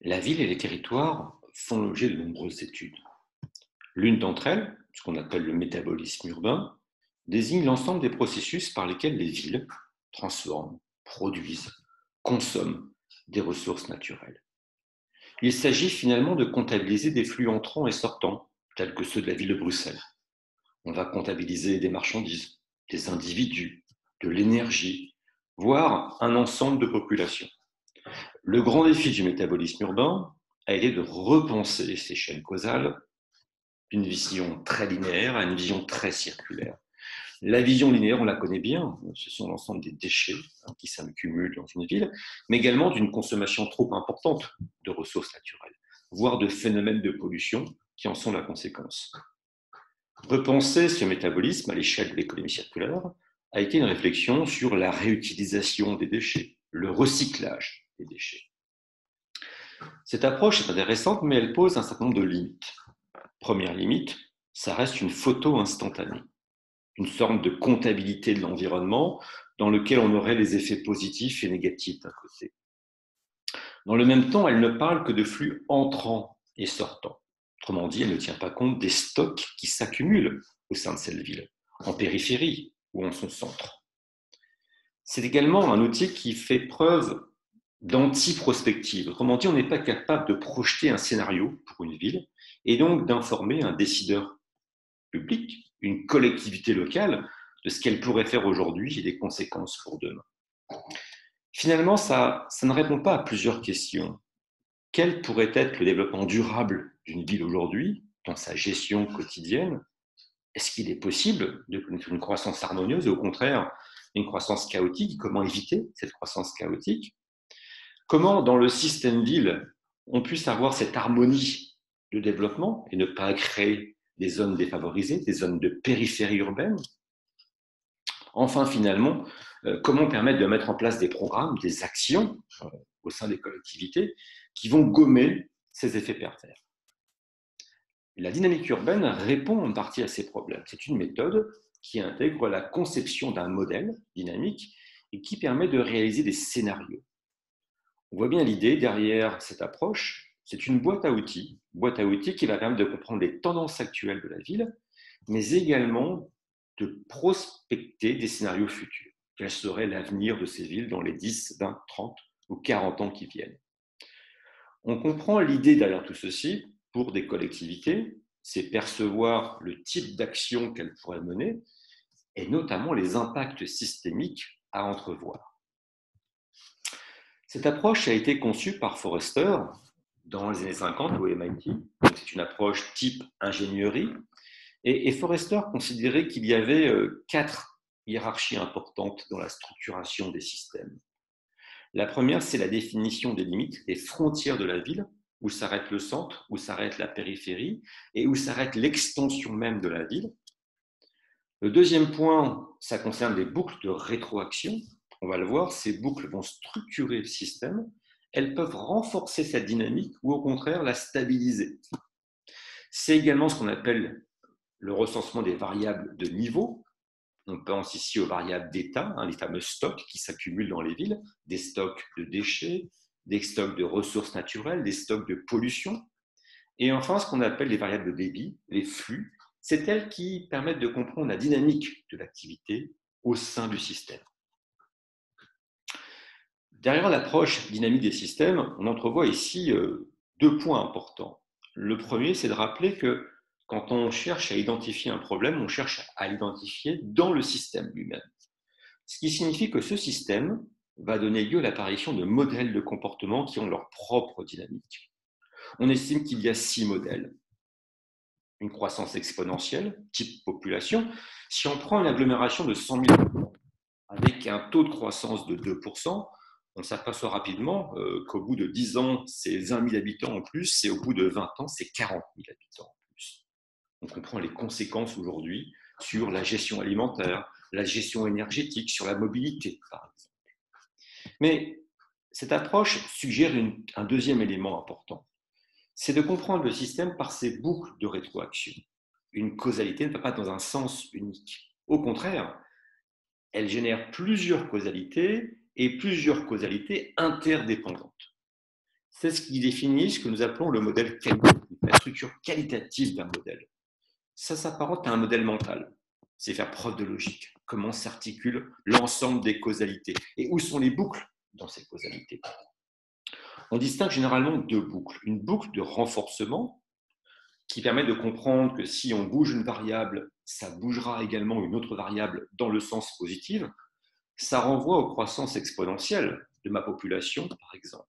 La ville et les territoires font l'objet de nombreuses études. L'une d'entre elles, ce qu'on appelle le métabolisme urbain, désigne l'ensemble des processus par lesquels les villes transforment, produisent, consomment des ressources naturelles. Il s'agit finalement de comptabiliser des flux entrants et sortants, tels que ceux de la ville de Bruxelles. On va comptabiliser des marchandises, des individus, de l'énergie, voire un ensemble de populations. Le grand défi du métabolisme urbain a été de repenser ces chaînes causales d'une vision très linéaire à une vision très circulaire. La vision linéaire, on la connaît bien, ce sont l'ensemble des déchets qui s'accumulent dans une ville, mais également d'une consommation trop importante de ressources naturelles, voire de phénomènes de pollution qui en sont la conséquence. Repenser ce métabolisme à l'échelle de l'économie circulaire a été une réflexion sur la réutilisation des déchets, le recyclage des déchets. Cette approche est intéressante, mais elle pose un certain nombre de limites. Première limite, ça reste une photo instantanée, une sorte de comptabilité de l'environnement dans lequel on aurait les effets positifs et négatifs d'un côté. Dans le même temps, elle ne parle que de flux entrants et sortants. Autrement dit, elle ne tient pas compte des stocks qui s'accumulent au sein de cette ville, en périphérie ou en son centre. C'est également un outil qui fait preuve d'anti-prospective. Autrement dit, on n'est pas capable de projeter un scénario pour une ville et donc d'informer un décideur public, une collectivité locale, de ce qu'elle pourrait faire aujourd'hui et des conséquences pour demain. Finalement, ça ne répond pas à plusieurs questions. Quel pourrait être le développement durable d'une ville aujourd'hui dans sa gestion quotidienne? Est-ce qu'il est possible de connaître une croissance harmonieuse et au contraire une croissance chaotique? Comment éviter cette croissance chaotique? Comment, dans le système ville, on puisse avoir cette harmonie de développement et ne pas créer des zones défavorisées, des zones de périphérie urbaine? Enfin, finalement, comment permettre de mettre en place des programmes, des actions au sein des collectivités qui vont gommer ces effets pervers? La dynamique urbaine répond en partie à ces problèmes. C'est une méthode qui intègre la conception d'un modèle dynamique et qui permet de réaliser des scénarios. On voit bien l'idée derrière cette approche, c'est une boîte à outils qui va permettre de comprendre les tendances actuelles de la ville, mais également de prospecter des scénarios futurs. Quel serait l'avenir de ces villes dans les 10, 20, 30 ou 40 ans qui viennent? On comprend l'idée derrière tout ceci pour des collectivités, c'est percevoir le type d'action qu'elles pourraient mener et notamment les impacts systémiques à entrevoir. Cette approche a été conçue par Forrester dans les années 50 au MIT. C'est une approche type ingénierie. Et Forrester considérait qu'il y avait 4 hiérarchies importantes dans la structuration des systèmes. La première, c'est la définition des limites, des frontières de la ville, où s'arrête le centre, où s'arrête la périphérie et où s'arrête l'extension même de la ville. Le deuxième point, ça concerne les boucles de rétroaction. On va le voir, ces boucles vont structurer le système. Elles peuvent renforcer cette dynamique ou au contraire la stabiliser. C'est également ce qu'on appelle le recensement des variables de niveau. On pense ici aux variables d'état, les fameux stocks qui s'accumulent dans les villes, des stocks de déchets, des stocks de ressources naturelles, des stocks de pollution. Et enfin, ce qu'on appelle les variables de débit, les flux, c'est elles qui permettent de comprendre la dynamique de l'activité au sein du système. Derrière l'approche dynamique des systèmes, on entrevoit ici 2 points importants. Le premier, c'est de rappeler que quand on cherche à identifier un problème, on cherche à l'identifier dans le système lui-même. Ce qui signifie que ce système va donner lieu à l'apparition de modèles de comportement qui ont leur propre dynamique. On estime qu'il y a 6 modèles. Une croissance exponentielle, type population. Si on prend une agglomération de 100 000 habitants avec un taux de croissance de 2%, on s'aperçoit rapidement qu'au bout de 10 ans, c'est 20 000 habitants en plus, et au bout de 20 ans, c'est 40 000 habitants en plus. On comprend les conséquences aujourd'hui sur la gestion alimentaire, la gestion énergétique, sur la mobilité, par exemple. Mais cette approche suggère un deuxième élément important. C'est de comprendre le système par ses boucles de rétroaction. Une causalité ne va pas dans un sens unique. Au contraire, elle génère plusieurs causalités et plusieurs causalités interdépendantes. C'est ce qui définit ce que nous appelons le modèle qualitatif, la structure qualitative d'un modèle. Ça s'apparente à un modèle mental. C'est faire preuve de logique. Comment s'articule l'ensemble des causalités et où sont les boucles dans ces causalités. On distingue généralement deux boucles. Une boucle de renforcement qui permet de comprendre que si on bouge une variable, ça bougera également une autre variable dans le sens positif. Ça renvoie aux croissances exponentielles de ma population, par exemple.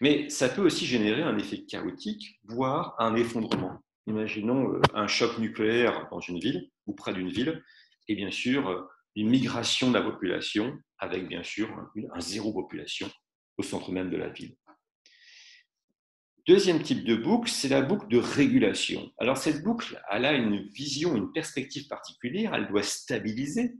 Mais ça peut aussi générer un effet chaotique, voire un effondrement. Imaginons un choc nucléaire dans une ville ou près d'une ville, et bien sûr une migration de la population avec bien sûr un zéro population au centre même de la ville. Deuxième type de boucle, c'est la boucle de régulation. Alors cette boucle, elle a une vision, une perspective particulière, elle doit stabiliser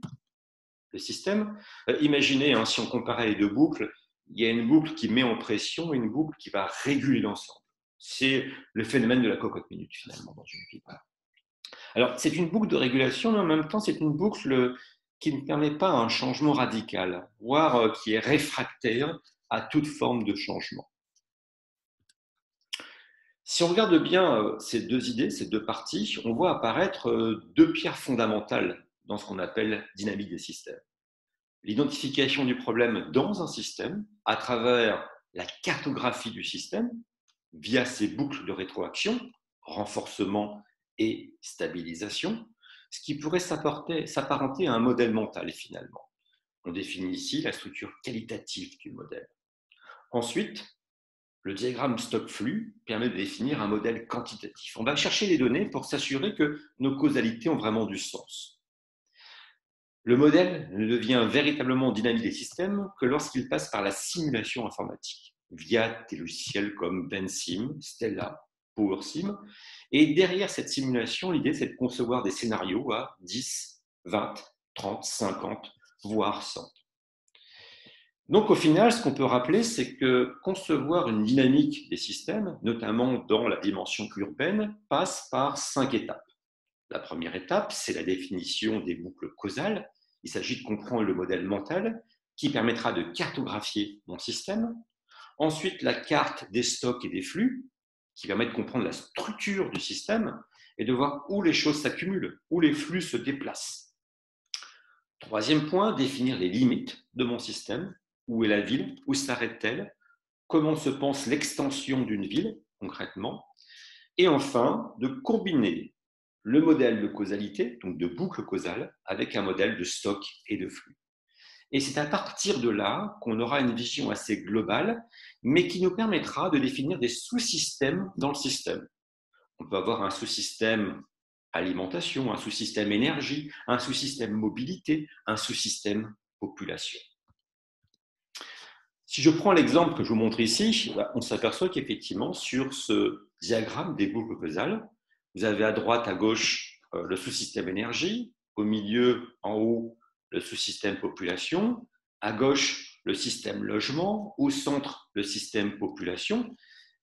le système. Imaginez, si on comparait les deux boucles, il y a une boucle qui met en pression et une boucle qui va réguler l'ensemble. C'est le phénomène de la cocotte minute finalement dans une ville. Alors c'est une boucle de régulation, mais en même temps c'est une boucle qui ne permet pas un changement radical, voire qui est réfractaire à toute forme de changement. Si on regarde bien ces deux idées, ces deux parties, on voit apparaître deux pierres fondamentales dans ce qu'on appelle dynamique des systèmes. L'identification du problème dans un système à travers la cartographie du système via ces boucles de rétroaction, renforcement et stabilisation, ce qui pourrait s'apparenter à un modèle mental finalement. On définit ici la structure qualitative du modèle. Ensuite, le diagramme stock-flux permet de définir un modèle quantitatif. On va chercher les données pour s'assurer que nos causalités ont vraiment du sens. Le modèle ne devient véritablement dynamique des systèmes que lorsqu'il passe par la simulation informatique, via des logiciels comme Vensim, Stella, PowerSim. Et derrière cette simulation, l'idée, c'est de concevoir des scénarios à 10, 20, 30, 50, voire 100. Donc au final, ce qu'on peut rappeler, c'est que concevoir une dynamique des systèmes, notamment dans la dimension urbaine, passe par 5 étapes. La première étape, c'est la définition des boucles causales. Il s'agit de comprendre le modèle mental qui permettra de cartographier mon système. Ensuite, la carte des stocks et des flux qui permet de comprendre la structure du système et de voir où les choses s'accumulent, où les flux se déplacent. Troisième point, définir les limites de mon système. Où est la ville? Où s'arrête-t-elle? Comment se pense l'extension d'une ville, concrètement? Et enfin, de combiner le modèle de causalité, donc de boucle causale, avec un modèle de stock et de flux. Et c'est à partir de là qu'on aura une vision assez globale, mais qui nous permettra de définir des sous-systèmes dans le système. On peut avoir un sous-système alimentation, un sous-système énergie, un sous-système mobilité, un sous-système population. Si je prends l'exemple que je vous montre ici, on s'aperçoit qu'effectivement, sur ce diagramme des boucles causales, vous avez à droite, à gauche, le sous-système énergie, au milieu, en haut, le sous-système population, à gauche, le système logement, au centre, le système population.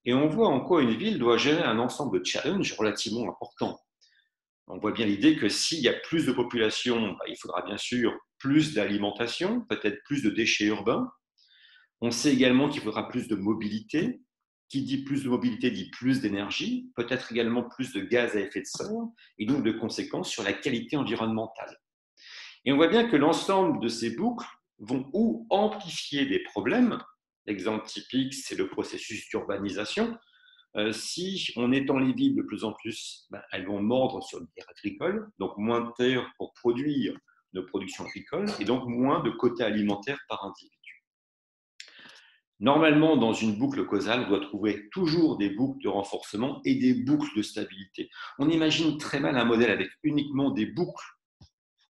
Et on voit en quoi une ville doit gérer un ensemble de challenges relativement importants. On voit bien l'idée que s'il y a plus de population, il faudra bien sûr plus d'alimentation, peut-être plus de déchets urbains. On sait également qu'il faudra plus de mobilité. Qui dit plus de mobilité dit plus d'énergie, peut-être également plus de gaz à effet de serre, et donc de conséquences sur la qualité environnementale. Et on voit bien que l'ensemble de ces boucles vont ou amplifier des problèmes. L'exemple typique, c'est le processus d'urbanisation. Si on étend les villes de plus en plus, elles vont mordre sur les terres agricoles, donc moins de terre pour produire nos productions agricoles, et donc moins de quotas alimentaires par individu. Normalement, dans une boucle causale, on doit trouver toujours des boucles de renforcement et des boucles de stabilité. On imagine très mal un modèle avec uniquement des boucles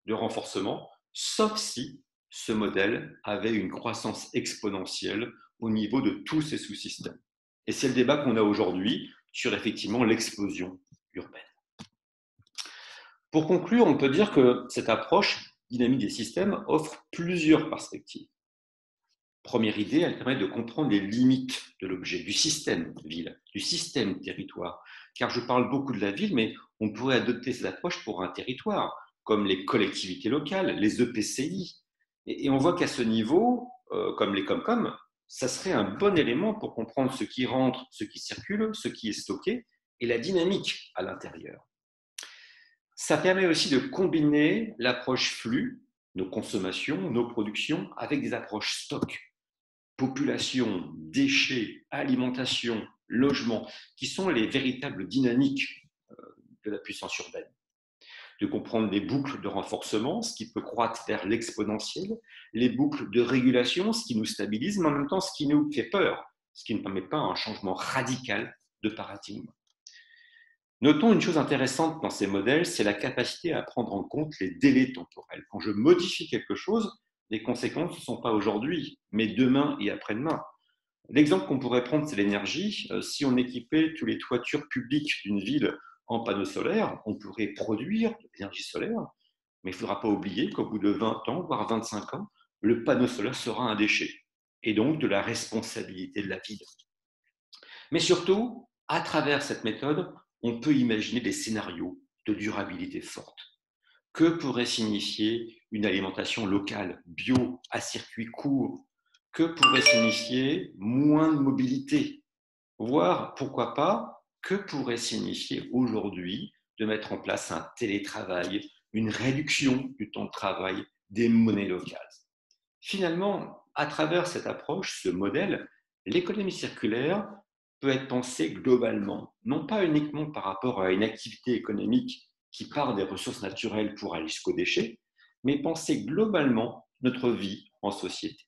de renforcement, sauf si ce modèle avait une croissance exponentielle au niveau de tous ces sous-systèmes. Et c'est le débat qu'on a aujourd'hui sur effectivement l'explosion urbaine. Pour conclure, on peut dire que cette approche dynamique des systèmes offre plusieurs perspectives. Première idée, elle permet de comprendre les limites de l'objet, du système ville, du système territoire. Car je parle beaucoup de la ville, mais on pourrait adopter cette approche pour un territoire, comme les collectivités locales, les EPCI. Et on voit qu'à ce niveau, comme les Comcom, ça serait un bon élément pour comprendre ce qui rentre, ce qui circule, ce qui est stocké et la dynamique à l'intérieur. Ça permet aussi de combiner l'approche flux, nos consommations, nos productions, avec des approches stock, population, déchets, alimentation, logement, qui sont les véritables dynamiques de la puissance urbaine. De comprendre les boucles de renforcement, ce qui peut croître vers l'exponentiel, les boucles de régulation, ce qui nous stabilise, mais en même temps ce qui nous fait peur, ce qui ne permet pas un changement radical de paradigme. Notons une chose intéressante dans ces modèles, c'est la capacité à prendre en compte les délais temporels. Quand je modifie quelque chose, les conséquences ne sont pas aujourd'hui, mais demain et après-demain. L'exemple qu'on pourrait prendre, c'est l'énergie. Si on équipait toutes les toitures publiques d'une ville en panneaux solaires, on pourrait produire de l'énergie solaire, mais il ne faudra pas oublier qu'au bout de 20 ans, voire 25 ans, le panneau solaire sera un déchet, et donc de la responsabilité de la ville. Mais surtout, à travers cette méthode, on peut imaginer des scénarios de durabilité forte. Que pourrait signifier une alimentation locale, bio, à circuit court? Que pourrait signifier moins de mobilité? Voire, pourquoi pas, que pourrait signifier aujourd'hui de mettre en place un télétravail, une réduction du temps de travail, des monnaies locales? Finalement, à travers cette approche, ce modèle, l'économie circulaire peut être pensée globalement, non pas uniquement par rapport à une activité économique qui part des ressources naturelles pour aller jusqu'aux déchets, mais penser globalement notre vie en société.